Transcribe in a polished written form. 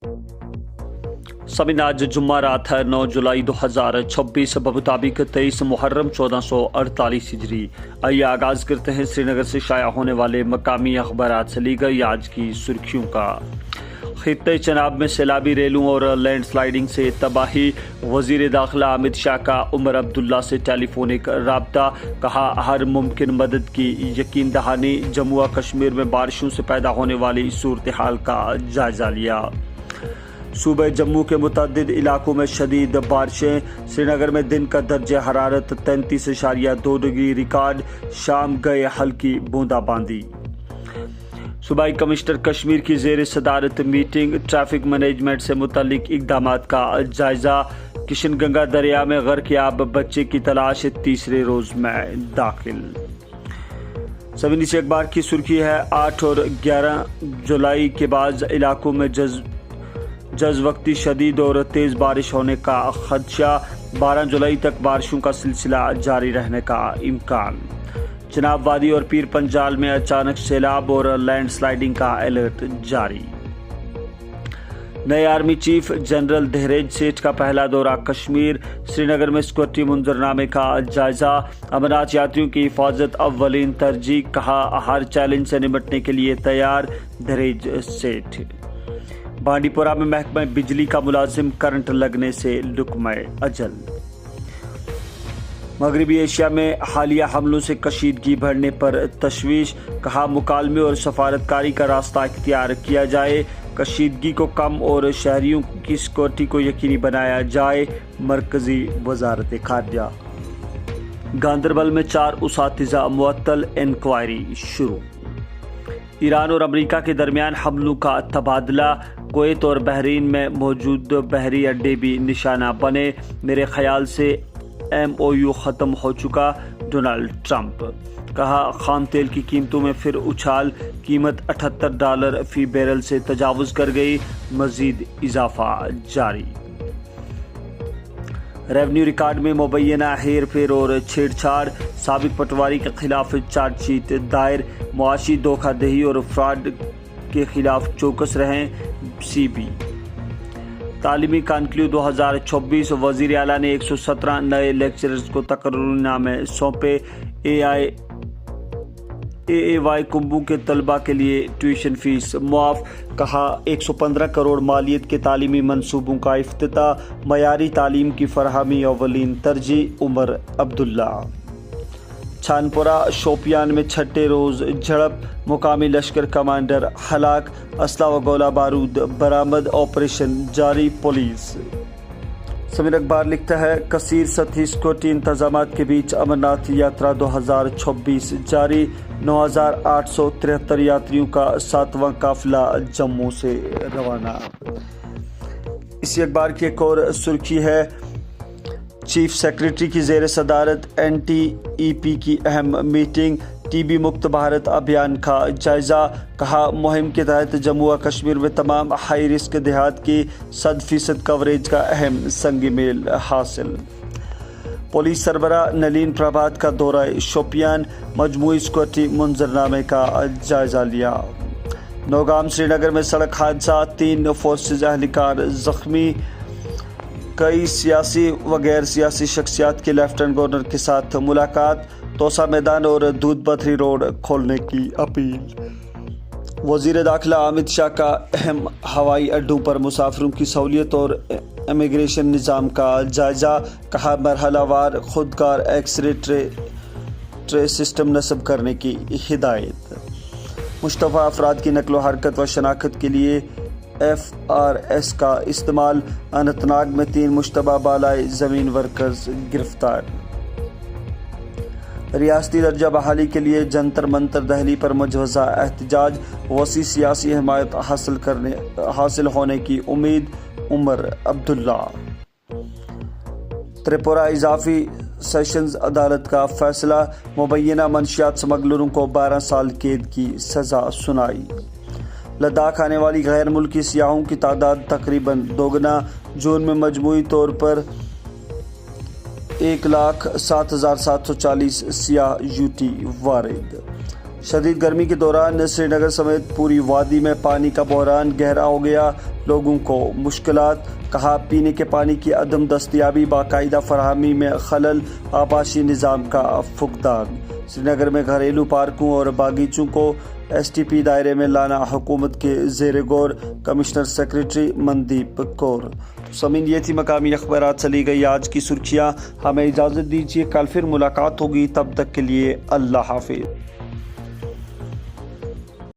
समिन आज जुम्मा रात है 9 जुलाई 2026 बमुताबिक 23 मुहर्रम 1448 हिजरी। आइए आगाज करते हैं श्रीनगर से शाया होने वाले मकामी अखबारात से ली गई आज की सुर्खियों का। खित्ते चनाब में सैलाबी रेलों और लैंडस्लाइडिंग से तबाही, वजीर दाखिला अमित शाह का उमर अब्दुल्ला से टेलीफोनिक राब्ता, कहा हर मुमकिन मदद की यकीन दहानी। जम्मू व कश्मीर में बारिशों से पैदा होने वाली सूरत हाल का जायजा लिया। सूबे जम्मू के मुतअद्दिद इलाकों में शदीद बारिशें, श्रीनगर में दिन का दर्जा हरारत 33.2 डिग्री रिकॉर्ड, शाम गए हल्की बूंदाबांदी। सूबाई कमिश्नर कश्मीर की जेर सदारत मीटिंग, ट्रैफिक मैनेजमेंट से मुतल्लिक इक़दामात का जायजा। किशन गंगा दरिया में गर्कयाब बच्चे की तलाश तीसरे रोज में दाखिल। सभी नीचे अखबार की सुर्खी है 8 और 11 जुलाई के बाद इलाकों में जज वक्ती शदीद और तेज बारिश होने का खदशा, 12 जुलाई तक बारिशों का सिलसिला जारी रहने का इम्कान। चनाब वादी और पीर पंजाल में अचानक सैलाब और लैंडस्लाइडिंग का अलर्ट जारी। नए आर्मी चीफ जनरल दहरेज सेठ का पहला दौरा कश्मीर, श्रीनगर में सिक्योरिटी मंजूरनामे का जायजा। अमरनाथ यात्रियों की हिफाजत अव्वलीन तरजीह, कहा हर चैलेंज से निपटने के लिए तैयार दहरेज सेठ। बांडीपुरा में महकमा बिजली का मुलाजिम करंट लगने से लुकमे अजल। मगरबी एशिया में हालिया हमलों से कशीदगी बढ़ने पर तशवीश, कहा मुकालमे और सफारतकारी का रास्ता इख्तियार किया जाए। कशीदगी को कम और शहरियों की सिक्योरिटी को यकीनी बनाया जाए, मरकजी वजारत खारजा। गांदरबल में 4 उसातिजा मुअत्तल, इंक्वायरी शुरू। ईरान और अमेरिका के दरमियान हमलों का तबादला, कुवैत और बहरीन में मौजूद बहरी अड्डे भी निशाना बने। मेरे ख्याल से MOU ख़त्म हो चुका, डोनाल्ड ट्रंप। कहा खाम तेल की कीमतों में फिर उछाल, कीमत $78 फी बैरल से तजावुज़ कर गई, मज़ीद इजाफा जारी। रेवेन्यू रिकॉर्ड में मुबैना हेर फेर और छेड़छाड़, साबिक पटवारी के खिलाफ चार्जशीट दायर। मुआशी धोखाधड़ी और फ्रॉड के खिलाफ चौकस रहें, CB। तालीमी कॉन्क्लेव 2026, वज़ीर आला ने 117 नए लेक्चरर्स को तकर्रुनामे सौंपे। AAY कुंभू के तलबा के लिए ट्यूशन फीस मुआफ, कहा 115 करोड़ मालियत के तालीमी मंसूबों का इफ्तिताह। मयारी तालीम की फरहमी अव्वलीन तरजीह, उमर अब्दुल्ला। छानपुरा शोपियान में छठे रोज झड़प, मुकामी लश्कर कमांडर हलाक, असला व गोला बारूद बरामद, ऑपरेशन जारी, पुलिस। समीर अखबार लिखता है कसीर सतही सिक्योरिटी इंतजामात के बीच अमरनाथ यात्रा 2026 जारी। 9,873 यात्रियों का 7वां काफिला जम्मू से रवाना। इसी अखबार की एक और सुर्खी है चीफ सेक्रेटरी की जेर सदारत NTEP की अहम मीटिंग, TB मुक्त भारत अभियान का जायजा। कहा मुहिम के तहत जम्मू व कश्मीर में तमाम हाई रिस्क देहात की 100% कवरेज का अहम संगी मेल हासिल। पुलिस सरबरा नलीन प्रभात का दौरा शोपियान, मजमूई सिक्योरिटी मंजूरनामे का जायजा लिया। नौगाम श्रीनगर में सड़क हादसा, 3 फोर्सेज एहलकार जख्मी। कई सियासी व गैर सियासी शख्सियात की लेफ्टिनेंट गवर्नर के साथ मुलाकात। तोसा मैदान और दूध पथरी रोड खोलने की अपील। वजीर दाखिला अमित शाह का अहम हवाई अड्डों पर मुसाफिरों की सहूलियत और इमिग्रेशन निज़ाम का जायजा। कहा मरहलावार खुदकार एक्सरे ट्रे सिस्टम नस्ब करने की हिदायत। मुश्तबा अफराद की नकलो हरकत व शनाख्त के लिए FRS का इस्तेमाल। अनंतनाग में 3 मुश्तबा बालाए ज़मीन वर्कर्स गिरफ्तार। रियासती दर्जा बहाली के लिए जंतर मंतर दहली पर मुजवज़ा एहतजाज, वसी सियासी हिमायत हासिल होने की उम्मीद, उमर अब्दुल्ला। त्रिपुरा इजाफी सेशंस अदालत का फैसला, मुबैना मनशियात स्मगलरों को 12 साल कैद की सज़ा सुनाई। लद्दाख आने वाली गैर मुल्की सियाहों की तादाद तकरीबन दोगुना, जून में मजमूई तौर पर 1,07,740 सियाह UT वारिद। शदीद गर्मी के दौरान श्रीनगर समेत पूरी वादी में पानी का बहरान गहरा हो गया, لوگوں کو مشکلات، کہا پینے کے پانی کی عدم دستیابی، باقاعدہ فراہمی میں خلل، آبپاشی نظام کا فقدان۔ سری نگر میں گھریلو پارکوں اور باغیچوں کو ایس ٹی پی دائرے میں لانا حکومت کے زیر غور، کمشنر سیکریٹری مندیپ کور۔ سامعین، یہ تھی مقامی اخبارات سے لی گئی آج کی سرخیاں۔ ہمیں اجازت دیجیے، کل پھر ملاقات ہوگی، تب تک کے لیے اللہ حافظ۔